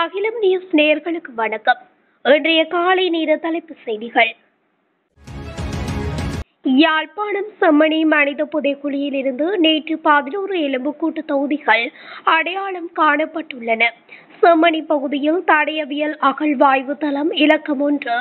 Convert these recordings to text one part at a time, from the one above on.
அகிலம் நியூஸ் நேயர்களுக்கு வணக்கம். இன்றைய காலை நேர தலைப்புச் செய்திகள். யாழ்ப்பாணம் செம்மணி மனித புதைக்குழியில் இருந்து நேற்று 11 எலும்புக்கூட்டு தொகுதிகள் அடையாளம் காணப்பட்டுள்ளன. செம்மணி பகுதியில் தடயவியல் அகழ்வாய்வு தளம் இலக்கம் 1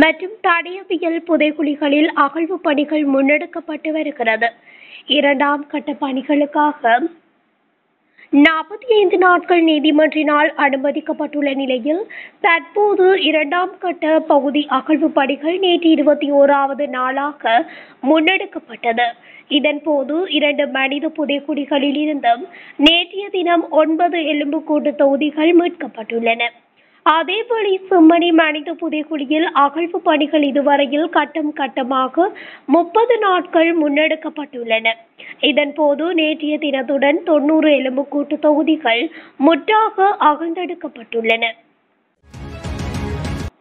மற்றும் தடயவியல் புதைக்குழிகளில் அகழ்வு பணிகள் முன்னெடுக்கப்பட்டு வருகிறது. இரண்டாம் கட்ட பணிகளுக்காக 45 நாட்கள் நீதிமன்றினால் அனுமதிக்கப்பட்டுள்ள நிலையில் தற்போது இரண்டாம் கட்ட பகுதி அகழ்வு பணிகள் நேற்று 21வது நாளாக முன்னெடுக்கப்பட்டது. இதன்போது 2 மனித புதைக்குழிகளில் இருந்தும் நேற்றைய தினம் 9 எலும்புக்கூட்டு தொகுதிகள் மீட்கப்பட்டுள்ளன. அதேவேளை செம்மணி மனித புதைக்குழியில் அகழ்வு பணிகள் இதுவரையில் கட்டம் கட்டமாக 30 நாட்கள் முன்னெடுக்கப்பட்டுள்ளன. இதன்போது நேற்றைய தினத்துடன் 90 எலும்புக்கூட்டு தொகுதிகள் முற்றாக அகழ்ந்தெடுக்கப்பட்டுள்ளன.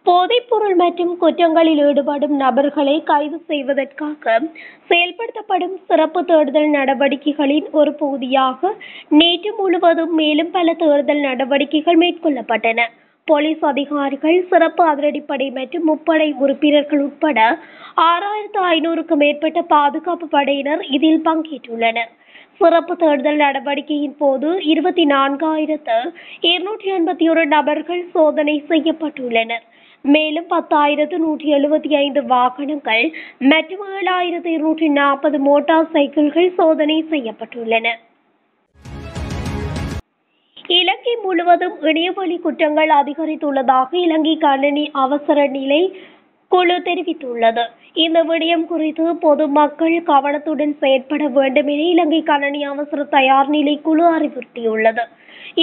போதைப்பொருள் மற்றும் குற்றங்களில் ஈடுபடும் நபர்களை கைது செய்வதற்காக செயல்படுத்தப்படும் சிறப்பு தேடுதல் நடவடிக்கைகளின் ஒரு பகுதியாக நேற்று முழுவதும் மேலும் பல தேடுதல் நடவடிக்கைகள் மேற்கொள்ளப்பட்டன. போலீஸ் அதிகாரிகள், சிறப்பு அதிரடிப்படை மற்றும் முப்படை உறுப்பினர்கள் உட்பட 6500க்கும் மேற்பட்ட பாதுகாப்பு படையினர் இதில் பங்கேற்றுள்ளனர். சிறப்பு தேடுதல் நடவடிக்கையின் போது 24,281 நபர்கள் சோதனை செய்யப்பட்டுள்ளனர். மேலும் 10,175 வாகனங்கள் மற்றும் 7,240 மோட்டார் சைக்கிள்கள் சோதனை செய்யப்பட்டுள்ளன. இலங்கை முழுவதும் இணையவழி குற்றங்கள் அதிகரித்துள்ளதாக இலங்கை கணனி அவசர நிலை குழு தெரிவித்துள்ளது. இந்த விடயம் குறித்து பொதுமக்கள் கவனத்துடன் செயற்பட வேண்டும் என இலங்கை கணனி அவசர தயார் நிலை குழு அறிவுறுத்தியுள்ளது.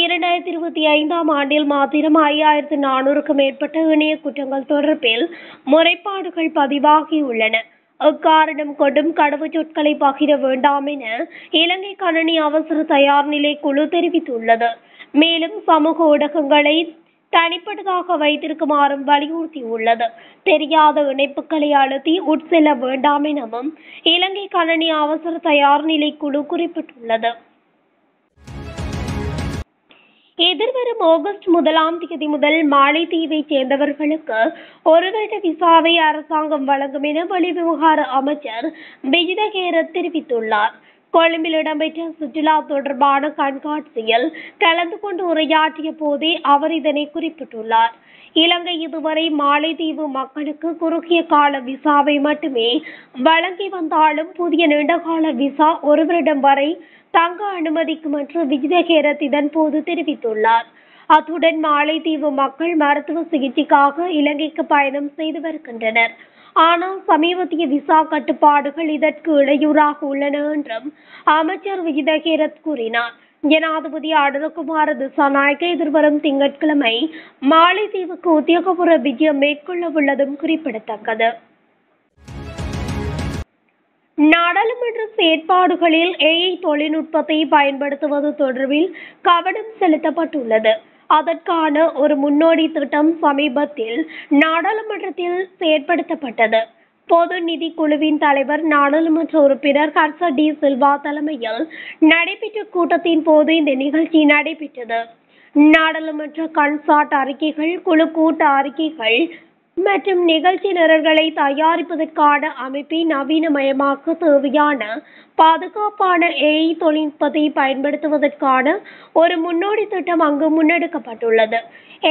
2025ஆம் ஆண்டில் மாத்திரம் 5,400க்கும் மேற்பட்ட இணைய குற்றங்கள் தொடர்பில் முறைப்பாடுகள் பதிவாகியுள்ளன. அக்காரணம் கொண்டும் கடவுச்சொற்களை பகிர வேண்டாம் என இலங்கை கணனி அவசர தயார் நிலை குழு தெரிவித்துள்ளது. மேலும் சமூக ஊடகங்களை தனிப்பட்டதாக வைத்திருக்குமாறும் வலியுறுத்தியுள்ளது. தெரியாத இணைப்புகளை அழுத்தி உட்செல்ல வேண்டாம் எனவும் இலங்கை கணனி அவசர தயார் நிலை குழு குறிப்பிட்டுள்ளது. எதிர்வரும் ஆகஸ்ட் 1ஆம் தேதி முதல் மாலைத்தீவைச் சேர்ந்தவர்களுக்கு ஒரு வருட விசாவை அரசாங்கம் வழங்கும் என வெளிவிவகார அமைச்சர் விஜித ஹேரத் தெரிவித்துள்ளார். கொழும்பில் இடம்பெற்ற சுற்றுலா தொடர்பான கண்காட்சியில் கலந்து கொண்டு உரையாற்றிய போதே அவர் இதனை குறிப்பிட்டுள்ளார். இலங்கை இதுவரை மாலைத்தீவு மக்களுக்கு குறுகிய கால விசாவை மட்டுமே வழங்கி வந்தாலும் புதிய நீண்டகால விசா ஒரு வருடம் வரை தங்க அனுமதிக்கும் என்று விஜித ஹேரத் இதன் போது தெரிவித்துள்ளார். அத்துடன் மாலைத்தீவு மக்கள் மருத்துவ சிகிச்சைக்காக இலங்கைக்கு பயணம் செய்து வருகின்றனர். ஆனால் சமீபத்திய விசா கட்டுப்பாடுகள் இதற்கு இடையூறாக உள்ளன என்றும் அமைச்சர் விஜித ஹேரத் கூறினார். ஜனாதிபதி அனுரகுமார திசாநாயக்க எதிர்வரும் திங்கட்கிழமை மாலைத்தீவுக்கு உத்தியோகபூர்வ விஜயம் மேற்கொள்ள உள்ளதும் குறிப்பிடத்தக்கது. நாடாளுமன்ற செயற்பாடுகளில் AI தொழில்நுட்பத்தை பயன்படுத்துவது தொடர்பில் கவனம் செலுத்தப்பட்டுள்ளது. அதற்கான ஒரு முன்னோடி திட்டம் சமீபத்தில் நாடாளுமன்றத்தில் செயற்படுத்தப்பட்டது. பொது நிதி குழுவின் தலைவர் நாடாளுமன்ற உறுப்பினர் ஹர்ஷ டி சில்வா தலைமையில் நடைபெற்ற கூட்டத்தின் போது இந்த நிகழ்ச்சி நடைபெற்றது. நாடாளுமன்ற கன்சாட் அறிக்கைகள், குழு கூட்ட அறிக்கைகள் மற்றும் நிகழ்ச்சி நிரல்களை தயாரிப்பதற்கான அமைப்பை நவீனமயமாக்க தேவையான பாதுகாப்பான AI தொழில்நுட்பத்தை பயன்படுத்துவதற்கான ஒரு முன்னோடி திட்டம் அங்கு முன்னெடுக்கப்பட்டுள்ளது.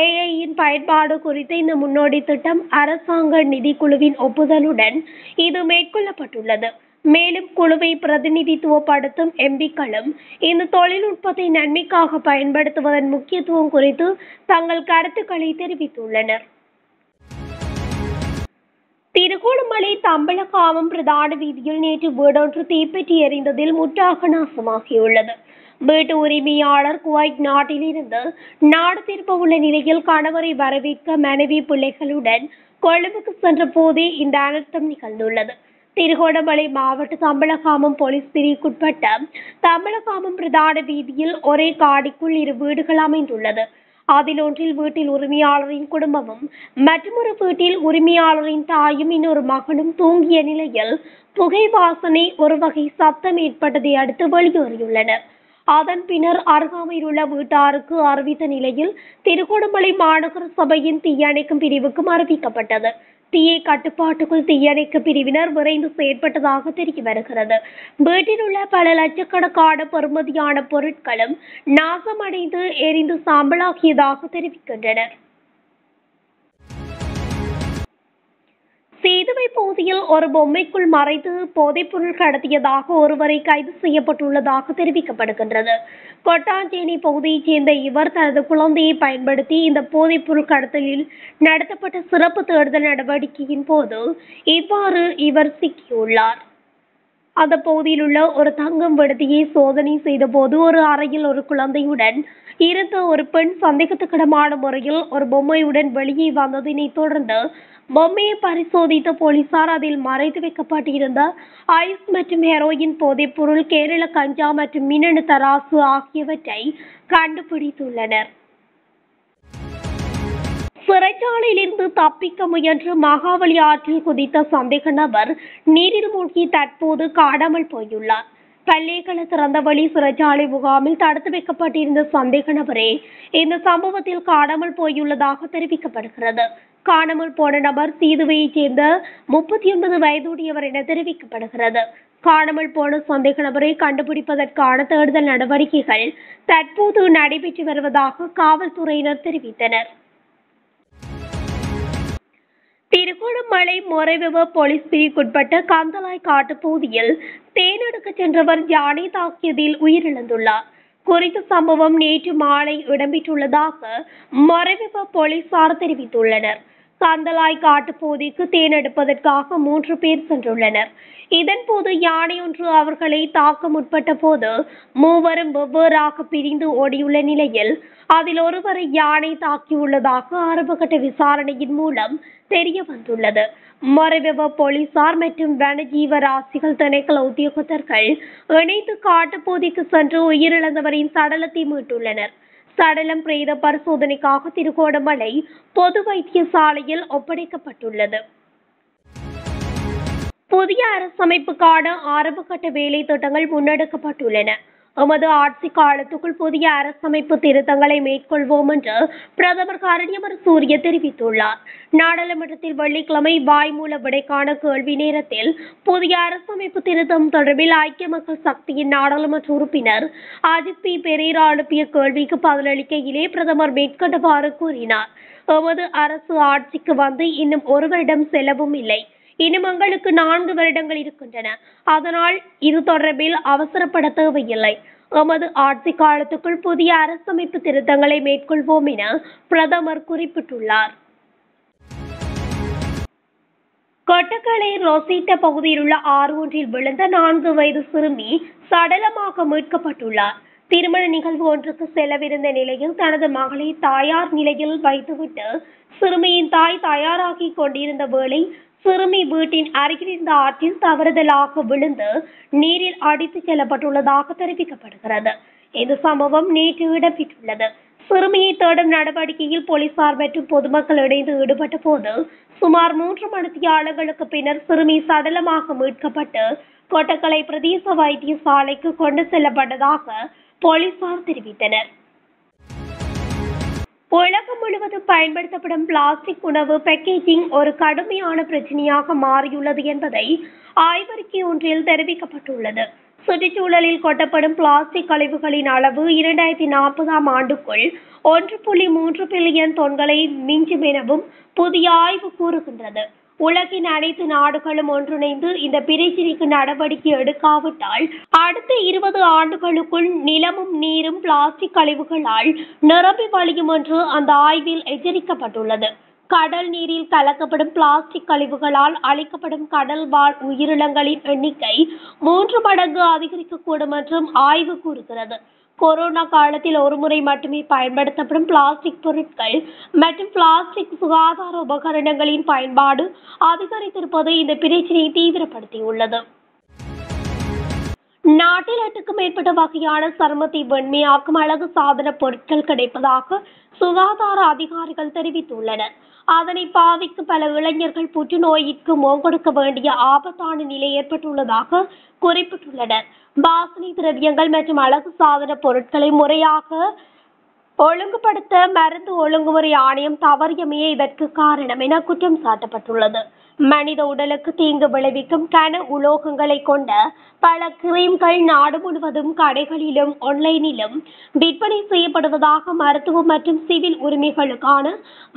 AI-யின் பயன்பாடு குறித்த இந்த முன்னோடி திட்டம் அரசாங்க நிதிக்குழுவின் ஒப்புதலுடன் இது மேற்கொள்ளப்பட்டுள்ளது. மேலும் குழுவை பிரதிநிதித்துவப்படுத்தும் எம்பிக்களும் இந்த தொழில்நுட்பத்தை நன்மைக்காக பயன்படுத்துவதன் முக்கியத்துவம் குறித்து தங்கள் கருத்துக்களை தெரிவித்துள்ளனர். திருகோணமலை தம்பலகாமம் பிரதான வீதியில் நேற்று வீடொன்று தீப்பற்றி எரிந்ததில் முற்றாக நாசமாகியுள்ளது. வீட்டு உரிமையாளர் குவைத் நாட்டிலிருந்து நாடு திரும்ப உள்ள நிலையில் கணவரை வரவேற்க மனைவி பிள்ளைகளுடன் கொழும்புக்கு சென்ற போதே இந்த அனர்த்தம் நிகழ்ந்துள்ளது. திருகோணமலை மாவட்ட தம்பலகாமம் போலீஸ் பிரிவுக்குட்பட்ட தம்பலகாமம் பிரதான வீதியில் ஒரே காடிக்குள் 2 வீடுகள் அமைந்துள்ளது. அதில் ஒன்றில் வீட்டில் உரிமையாளரின் குடும்பமும் மற்றொரு வீட்டில் உரிமையாளரின் தாயும் இன்னொரு மகனும் தூங்கிய நிலையில் புகை வாசனை ஒரு வகை சத்தம் ஏற்பட்டதை அடுத்து வெளியேறியுள்ளனர். அதன் பின்னர் அருகாமையில் உள்ள வீட்டாருக்கு அறிவித்த நிலையில் திருகோணமலை மாநகர சபையின் தீயணைக்கும் பிரிவுக்கும் அறிவிக்கப்பட்டது. தீயை கட்டுப்பாட்டுக்குள் தீயணைக்கும் பிரிவினர் விரைந்து செயற்பட்டதாக தெரிய வருகிறது. வீட்டில் உள்ள பல லட்சக்கணக்கான பெறுமதியான பொருட்களும் நாசமடைந்து எரிந்து சாம்பலாகியதாக தெரிவிக்கின்றனர். சீதுவை பகுதியில் ஒரு பொம்மைக்குள் மறைத்து போதைப்பொருள் கடத்தியதாக ஒருவரை கைது செய்யப்பட்டுள்ளதாக தெரிவிக்கப்படுகின்றது. கொட்டாஞ்சேனை பகுதியைச் சேர்ந்த இவர் தனது குழந்தையை பயன்படுத்தி இந்த போதைப்பொருள் கடத்தலில் நடத்தப்பட்ட சிறப்பு தேடுதல் நடவடிக்கையின் போது இவ்வாறு இவர் சிக்கியுள்ளார். அந்த பகுதியில் உள்ள ஒரு தங்கும் விடுதியை சோதனை செய்த போது ஒரு அறையில் ஒரு குழந்தையுடன் இருந்த ஒரு பெண் சந்தேகத்துக்கிடமான முறையில் ஒரு பொம்மையுடன் வெளியே வந்ததினை தொடர்ந்து பொம்மையை பரிசோதித்த போலீசார் அதில் மறைத்து வைக்கப்பட்டிருந்த ஐஸ் மற்றும் ஹெரோயின் போதைப்பொருள், கேரள கஞ்சா மற்றும் மின்னணு தராசு ஆகியவற்றை கண்டுபிடித்துள்ளனர். சிறைச்சாலையிலிருந்து தப்பிக்க முயன்று மகாவலி ஆற்றில் குதித்த சந்தேக நபர் நீரில் மூழ்கி தற்போது காணாமல் போயுள்ளார். பல்லேகல திறந்தவெளி சிறைச்சாலை முகாமில் தடுத்து வைக்கப்பட்டிருந்த சந்தேக நபரே இந்த சம்பவத்தில் காணாமல் போயுள்ளதாக தெரிவிக்கப்படுகிறது. காணாமல் போன நபர் சீதுவையைச் சேர்ந்த 39 வயதுடையவர் என தெரிவிக்கப்படுகிறது. காணாமல் போன சந்தேக நபரை கண்டுபிடிப்பதற்கான தேடுதல் நடவடிக்கைகள் தற்போது நடைபெற்று வருவதாக காவல்துறையினர் தெரிவித்தனர். திருகோணமலை மொரவெவ போலீஸ் பிரிவுக்குட்பட்ட கந்தலாய் காட்டுப்பகுதியில் தேனெடுக்க சென்றவர் யானை தாக்கியதில் உயிரிழந்துள்ளார். குறித்த சம்பவம் நேற்று மாலை இடம்பெற்றுள்ளதாக மொரவெவ போலீசார் தெரிவித்துள்ளனர். கந்தலாய் காட்டுப்பகுதிக்கு தேனெடுப்பதற்காக 3 பேர் சென்றுள்ளனர். இதன்போது யானை ஒன்று அவர்களை தாக்க முற்பட்ட போது மூவரும் வெவ்வேறாக பிரிந்து ஓடியுள்ள நிலையில் அதில் ஒருவரை யானை தாக்கியுள்ளதாக ஆரம்பகட்ட விசாரணையின் மூலம் தெரிய வந்துள்ளது. மொரவெவ போலீசார் மற்றும் வனஜீவராசிகள் திணைக்கள உத்தியோகத்தர்கள் இணைந்து காட்டுப்பகுதிக்கு சென்று உயிரிழந்தவரின் சடலத்தை மீட்டுள்ளனர். சடலம் பிரேத பரிசோதனைக்காக திருகோணமலை பொது வைத்தியசாலையில் ஒப்படைக்கப்பட்டுள்ளது. புதிய அரசமைப்புக்கான ஆரம்பகட்ட வேலை திட்டங்கள் முன்னெடுக்கப்பட்டுள்ளன. எமது ஆட்சி காலத்துக்குள் புதிய அரசமைப்பு திருத்தங்களை மேற்கொள்வோம் என்று பிரதமர் கரணியமர சூரிய தெரிவித்துள்ளார். நாடாளுமன்றத்தில் வெள்ளிக்கிழமை வாய்மூல விடைக்கான கேள்வி நேரத்தில் புதிய அரசமைப்பு திருத்தம் தொடர்பில் ஐக்கிய மக்கள் சக்தியின் நாடாளுமன்ற உறுப்பினர் அஜித் பி பெரேரா அனுப்பிய கேள்விக்கு பதிலளிக்கையிலே பிரதமர் மேற்கண்டவாறு கூறினார். எமது அரசு ஆட்சிக்கு வந்து இன்னும் 1 வருடம் செல்லவும் இல்லை. இன்னும் எங்களுக்கு 4 வருடங்கள் இருக்கின்றன. அதனால் இது தொடர்பில் அவசரப்பட தேவையில்லை. எமது ஆட்சி காலத்துக்குள் புதிய அரசமைப்பு திருத்தங்களை மேற்கொள்வோம் என பிரதமர் குறிப்பிட்டுள்ளார். கொட்டக்கலை ரொசிட்ட பகுதியில் உள்ள ஆறு ஒன்றில் விழுந்த 4 வயது சிறுமி சடலமாக மீட்கப்பட்டுள்ளார். திருமண நிகழ்வு ஒன்றுக்கு செல்லவிருந்த நிலையில் தனது மகளை தாயார் நிலையில் வைத்துவிட்டு சிறுமியின் தாய் தயாராகி கொண்டிருந்த வேளை சிறுமி வீட்டின் அருகில் இருந்த ஆற்றில் தவறுதலாக விழுந்து நீரில் அடித்துச் செல்லப்பட்டுள்ளதாக தெரிவிக்கப்படுகிறது. இந்த சம்பவம் நேற்று இடம்பெற்றுள்ளது. சிறுமியை தேடும் நடவடிக்கையில் போலீசார் மற்றும் பொதுமக்கள் இணைந்து ஈடுபட்ட போது சுமார் 3 மணித்தியாலங்களுக்கு பின்னர் சிறுமி சடலமாக மீட்கப்பட்டு கொட்டக்கலை பிரதேச வைத்தியசாலைக்கு கொண்டு செல்லப்பட்டதாக போலீசார் தெரிவித்தனர். உலகம் முழுவதும் பயன்படுத்தப்படும் பிளாஸ்டிக் உணவு பேக்கேஜிங் ஒரு கடுமையான பிரச்சனையாக மாறியுள்ளது என்பதை ஆய்வறிக்கை ஒன்றில் தெரிவிக்கப்பட்டுள்ளது. சுற்றுச்சூழலில் கொட்டப்படும் பிளாஸ்டிக் கழிவுகளின் அளவு 2040ஆம் ஆண்டுக்குள் 1.3 பில்லியன் தொன்களை மிஞ்சும் எனவும் புதிய ஆய்வு கூறுகின்றது. உலகின் அனைத்து நாடுகளும் ஒன்றிணைந்து இந்த பிரச்சினைக்கு நடவடிக்கை எடுக்காவிட்டால் அடுத்த 20 ஆண்டுகளுக்குள் நிலமும் நீரும் பிளாஸ்டிக் கழிவுகளால் நிரம்பி வழியும் என்று அந்த ஆய்வில் எச்சரிக்கப்பட்டுள்ளது. கடல் நீரில் கலக்கப்படும் பிளாஸ்டிக் கழிவுகளால் அளிக்கப்படும் கடல் வாழ் உயிரினங்களின் எண்ணிக்கை 3 மடங்கு அதிகரிக்கக்கூடும் என்றும் ஆய்வு கூறுகிறது. கொரோனா காலத்தில் ஒருமுறை மட்டுமே பயன்படுத்தப்படும் பிளாஸ்டிக் பொருட்கள் மற்றும் பிளாஸ்டிக் சுகாதார உபகரணங்களின் பயன்பாடு அதிகரித்திருப்பது இந்த பிரச்சினையை தீவிரப்படுத்தியுள்ளது. நாட்டில் 8க்கும் மேற்பட்ட வகையான சருமத்தை வெண்மையாக்கும் அழகு சாதன பொருட்கள் கிடைப்பதாக சுகாதார அதிகாரிகள் தெரிவித்துள்ளனர். அதனை பாவிக்கும் பல இளைஞர்கள் புற்றுநோயிற்கு முகம் கொடுக்க வேண்டிய ஆபத்தான நிலை ஏற்பட்டுள்ளதாக குறிப்பிட்டுள்ளனர். வாசனை திரவியங்கள் மற்றும் அழகு சாதன பொருட்களை முறையாக ஒழுங்குபடுத்த மருந்து ஒழுங்குமுறை ஆணையம் தவறியமையே இதற்கு காரணம் என குற்றம் சாட்டப்பட்டுள்ளது. மனித உடலுக்கு தீங்கு விளைவிக்கும் கன உலோகங்களை கொண்ட பல கிரீம்கள் நாடு முழுவதும் கடைகளிலும் ஆன்லைனிலும் விற்பனை செய்யப்படுவதாக மருத்துவ மற்றும் சிவில் உரிமைகளுக்கான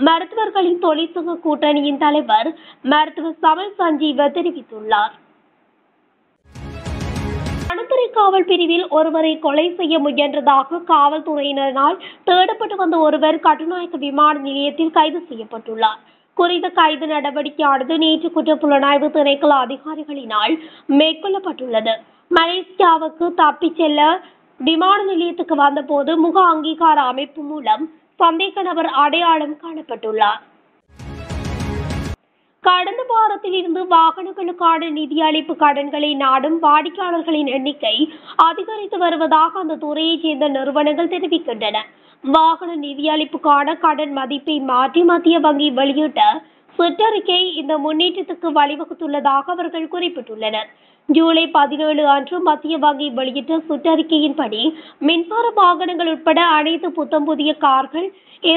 மருத்துவர்களின் தொழிற்சங்க கூட்டணியின் தலைவர் மருத்துவர் சமல் சஞ்சீவ தெரிவித்துள்ளார். வனத்துறை காவல் பிரிவில் ஒருவரை கொலை செய்ய முயன்றதாக காவல்துறையினரால் தேடப்பட்டு வந்த ஒருவர் கட்டுநாயக்க விமான நிலையத்தில் கைது செய்யப்பட்டுள்ளார். குறித்த கைது நடவடிக்கையானது நேற்று குற்றப்புலனாய்வு திணைக்கள அதிகாரிகளினால் மேற்கொள்ளப்பட்டுள்ளது. மலேசியாவுக்கு தப்பிச் செல்ல விமான நிலையத்துக்கு வந்தபோது முக அங்கீகார அமைப்பு மூலம் சந்தேக நபர் அடையாளம் காணப்பட்டுள்ளார். கடந்த வாரத்தில் இருந்து வாகனங்களுக்கான நிதியளிப்பு கடன்களை நாடும் வாடிக்கையாளர்களின் எண்ணிக்கை அதிகரித்து வருவதாக அந்த துறையைச் சேர்ந்த நிறுவனங்கள் தெரிவிக்கின்றன. வாகன நிதியளிப்புக்கான கடன் மதிப்பை மாற்றி மத்திய வங்கி வெளியிட்ட சுற்றறிக்கை இந்த முன்னேற்றத்துக்கு வழிவகுத்துள்ளதாக அவர்கள் குறிப்பிட்டுள்ளனர். ஜூலை 17 அன்று மத்திய வங்கி வெளியிட்ட சுற்றறிக்கையின்படி மின்சார வாகனங்கள் உட்பட அனைத்து புத்தம் புதிய கார்கள்,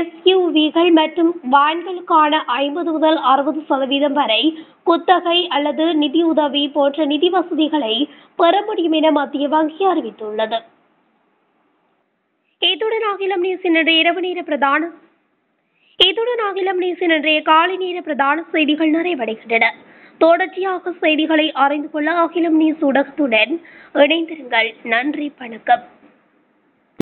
SUVகள் மற்றும் வேன்களுக்கான 50 முதல் 60% வரை குத்தகை அல்லது நிதியுதவி போன்ற நிதி வசதிகளை பெற முடியும் என மத்திய வங்கி அறிவித்துள்ளது. இத்துடன் அகிலம் நியூஸின் இன்றைய காலை நேர பிரதான செய்திகள் நிறைவடைகின்றன. தொடர்ச்சியாக செய்திகளை அறிந்து கொள்ள அகிலம் நியூஸ் ஊடகத்துடன் இணைந்திருங்கள். நன்றி, வணக்கம்.